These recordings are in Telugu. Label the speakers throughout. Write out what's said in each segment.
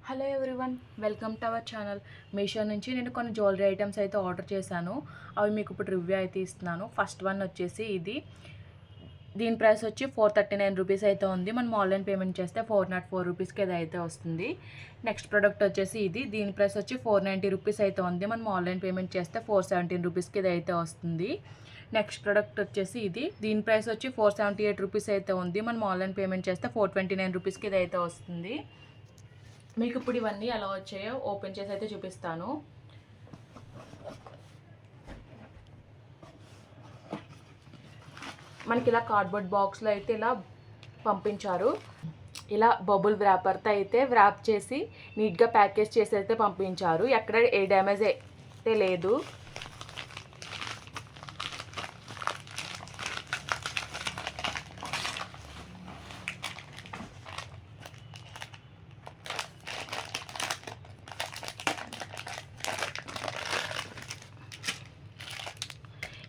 Speaker 1: Hello everyone, welcome to our channel. Meesho నుంచి నేను కొన్ని జ్యువెలరీ ఐటమ్స్ అయితే ఆర్డర్ చేశాను. అవి మీకు ఇప్పుడు రివ్యూ అయితే ఇస్తున్నాను. ఫస్ట్ వన్ వచ్చేసి దీని ప్రైస్ వచ్చి 439 రూపీస్ అయితే ఉంది. మనం ఆన్లైన్ పేమెంట్ చేస్తే 404 రూపీస్కి ఇది అయితే వస్తుంది. నెక్స్ట్ ప్రోడక్ట్ వచ్చేసి దీని ప్రైస్ వచ్చి 490 రూపీస్ అయితే ఉంది. మనం ఆన్లైన్ పేమెంట్ చేస్తే 417 రూపీస్కి ఇది అయితే వస్తుంది. నెక్స్ట్ ప్రోడక్ట్ వచ్చేసి దీని ప్రైస్ వచ్చి 478 రూపీస్ అయితే ఉంది. మనం ఆన్లైన్ పేమెంట్ చేస్తే 429 రూపీస్కి ఇది అయితే వస్తుంది. మీకు ఇప్పుడు ఇవన్నీ ఎలా వచ్చాయో ఓపెన్ చేసి అయితే చూపిస్తాను. మనకి ఇలా కార్డ్బోర్డ్ బాక్స్లో అయితే ఇలా పంపించారు. ఇలా బబుల్ వ్రాపర్తో అయితే వ్రాప్ చేసి నీట్గా ప్యాకేజ్ చేసి అయితే పంపించారు. ఎక్కడ ఏ డ్యామేజ్ అయితే లేదు.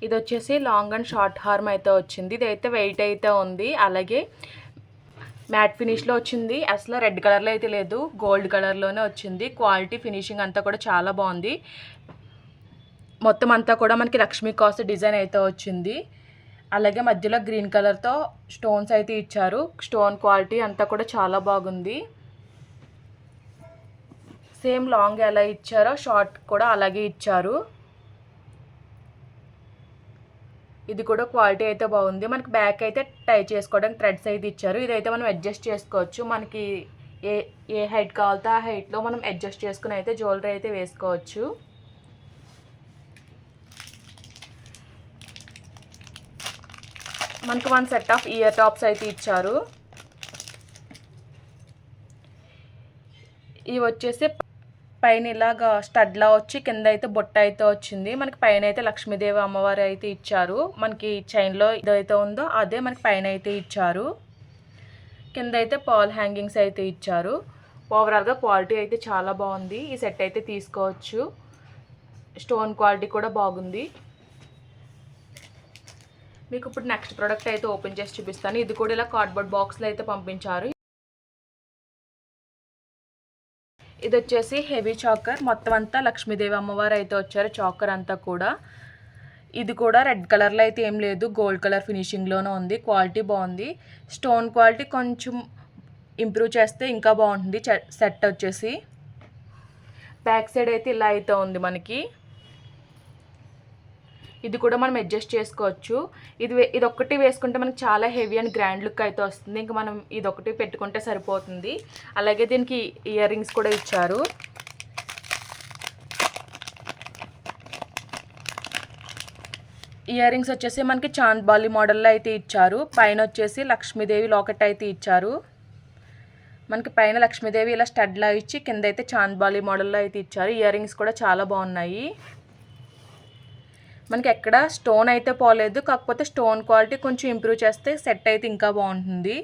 Speaker 1: ఇది వచ్చేసి లాంగ్ అండ్ షార్ట్ హార్మ్ అయితే వచ్చింది. ఇది అయితే వెయిట్ అయితే ఉంది. అలాగే మ్యాట్ ఫినిష్లో వచ్చింది. అసలు రెడ్ కలర్లో అయితే లేదు, గోల్డ్ కలర్లోనే వచ్చింది. క్వాలిటీ ఫినిషింగ్ అంతా కూడా చాలా బాగుంది. మొత్తం అంతా కూడా మనకి లక్ష్మీ కాస్ట్ డిజైన్ అయితే వచ్చింది. అలాగే మధ్యలో గ్రీన్ కలర్తో స్టోన్స్ అయితే ఇచ్చారు. స్టోన్ క్వాలిటీ అంతా కూడా చాలా బాగుంది. సేమ్ లాంగ్ ఎలా ఇచ్చారో షార్ట్ కూడా అలాగే ఇచ్చారు. ఇది కూడా క్వాలిటీ అయితే బాగుంది. మనకి బ్యాక్ అయితే టై చేసుకోవడానికి థ్రెడ్స్ అయితే ఇచ్చారు. ఇదైతే మనం అడ్జస్ట్ చేసుకోవచ్చు. మనకి ఏ హైట్ కావాలో ఆ హైట్లో మనం అడ్జస్ట్ చేసుకుని అయితే జ్యువెలరీ అయితే వేసుకోవచ్చు. మనకి 1 సెట్ ఆఫ్ ఇయర్ టాప్స్ అయితే ఇచ్చారు. ఇవి వచ్చేసి పైన ఇలాగా స్టడ్లా వచ్చి కింద అయితే బొట్ట అయితే వచ్చింది. మనకి పైన అయితే లక్ష్మీదేవి అమ్మవారు అయితే ఇచ్చారు. మనకి చైన్లో ఏదైతే ఉందో అదే మనకి పైన అయితే ఇచ్చారు. కింద అయితే పాల్ హ్యాంగింగ్స్ అయితే ఇచ్చారు. ఓవరాల్గా క్వాలిటీ అయితే చాలా బాగుంది. ఈ సెట్ అయితే తీసుకోవచ్చు. స్టోన్ క్వాలిటీ కూడా బాగుంది. మీకు ఇప్పుడు నెక్స్ట్ ప్రోడక్ట్ అయితే ఓపెన్ చేసి చూపిస్తాను. ఇది కూడా ఇలా కార్డ్బోర్డ్ బాక్స్లో అయితే పంపించారు. ఇది వచ్చేసి హెవీ చాకర్. మొత్తం అంతా లక్ష్మీదేవి అమ్మవారు అయితే వచ్చారు. చాకర్ అంతా కూడా ఇది కూడా రెడ్ కలర్లో అయితే ఏం లేదు, గోల్డ్ కలర్ ఫినిషింగ్లోనే ఉంది. క్వాలిటీ బాగుంది. స్టోన్ క్వాలిటీ కొంచెం ఇంప్రూవ్ చేస్తే ఇంకా బాగుంటుంది. సెట్ వచ్చేసి బ్యాక్ సైడ్ అయితే ఇలా అయితే ఉంది మనకి. ఇది కూడా మనం అడ్జస్ట్ చేసుకోవచ్చు. ఇది ఒక్కటి వేసుకుంటే మనకి చాలా హెవీ అండ్ గ్రాండ్ లుక్ అయితే వస్తుంది. ఇంకా మనం ఇదొకటి పెట్టుకుంటే సరిపోతుంది. అలాగే దీనికి ఇయర్ రింగ్స్ కూడా ఇచ్చారు. ఇయర్ రింగ్స్ వచ్చేసి మనకి చాంద్ బాలి మోడల్లో అయితే ఇచ్చారు. పైన వచ్చేసి లక్ష్మీదేవి లాకెట్ అయితే ఇచ్చారు. మనకి పైన లక్ష్మీదేవి ఇలా స్టడ్లా ఇచ్చి కింద అయితే చాంద్ బాలి మోడల్లో అయితే ఇచ్చారు. ఇయర్ రింగ్స్ కూడా చాలా బాగున్నాయి. మనకి ఎక్కడ స్టోన్ అయితే పోలేదు, కాకపోతే స్టోన్ క్వాలిటీ కొంచెం ఇంప్రూవ్ చేస్తే సెట్ అయితే ఇంకా బాగుంటుంది.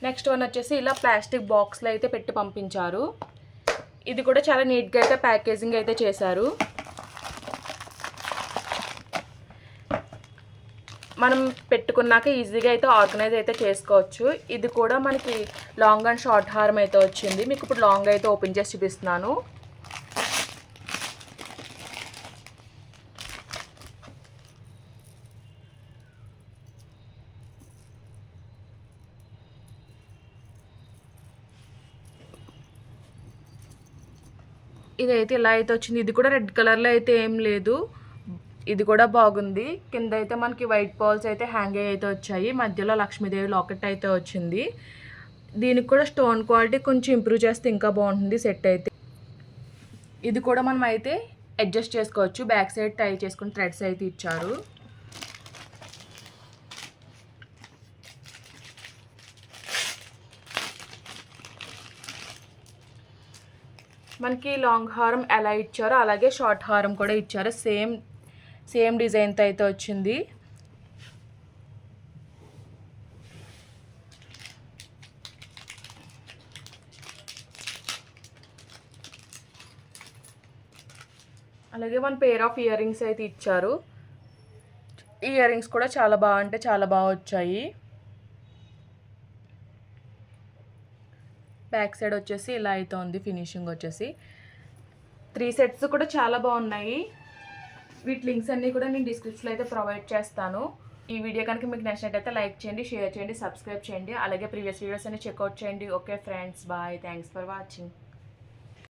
Speaker 1: నెక్స్ట్ వన్ వచ్చేసి ఇలా ప్లాస్టిక్ బాక్స్లో అయితే పెట్టి పంపించారు. ఇది కూడా చాలా నీట్గా అయితే ప్యాకేజింగ్ అయితే చేశారు. మనం పెట్టుకున్నాక ఈజీగా అయితే ఆర్గనైజ్ అయితే చేసుకోవచ్చు. ఇది కూడా మనకి లాంగ్ అండ్ షార్ట్ హార్మ్ అయితే వచ్చింది. మీకు ఇప్పుడు లాంగ్ అయితే ఓపెన్ చేసి చూపిస్తున్నాను. ఇదైతే ఇలా అయితే వచ్చింది. ఇది కూడా రెడ్ కలర్లో అయితే ఏం లేదు. ఇది కూడా బాగుంది. కింద అయితే మనకి వైట్ పాల్స్ అయితే హ్యాంగ్ అయితే వచ్చాయి. మధ్యలో లక్ష్మీదేవి లాకెట్ అయితే వచ్చింది. దీనికి కూడా స్టోన్ క్వాలిటీ కొంచెం ఇంప్రూవ్ చేస్తే ఇంకా బాగుంటుంది సెట్ అయితే. ఇది కూడా మనం అయితే అడ్జస్ట్ చేసుకోవచ్చు. బ్యాక్ సైడ్ టై చేసుకుని థ్రెడ్స్ అయితే ఇచ్చారు. మనకి లాంగ్ హారం ఎలా ఇచ్చారో అలాగే షార్ట్ హారం కూడా ఇచ్చారు. సేమ్ డిజైన్తో అయితే వచ్చింది. అలాగే 1 పెయిర్ ఆఫ్ ఇయర్ రింగ్స్ అయితే ఇచ్చారు. ఇయర్ రింగ్స్ కూడా చాలా బాగా అంటే చాలా బాగా వచ్చాయి. బ్యాక్ సైడ్ వచ్చేసి ఇలా అయితే ఉంది ఫినిషింగ్ వచ్చేసి. 3 సెట్స్ కూడా చాలా బాగున్నాయి. వీటి లింక్స్ అన్నీ కూడా నేను డిస్క్రిప్షన్లో అయితే ప్రొవైడ్ చేస్తాను. ఈ వీడియో కనుక మీకు నచ్చినట్టయితే లైక్ చేయండి, షేర్ చేయండి, సబ్స్క్రైబ్ చేయండి. అలాగే ప్రీవియస్ వీడియోస్ అన్ని చెక్అవుట్ చేయండి. Okay friends, bye. Thanks for watching.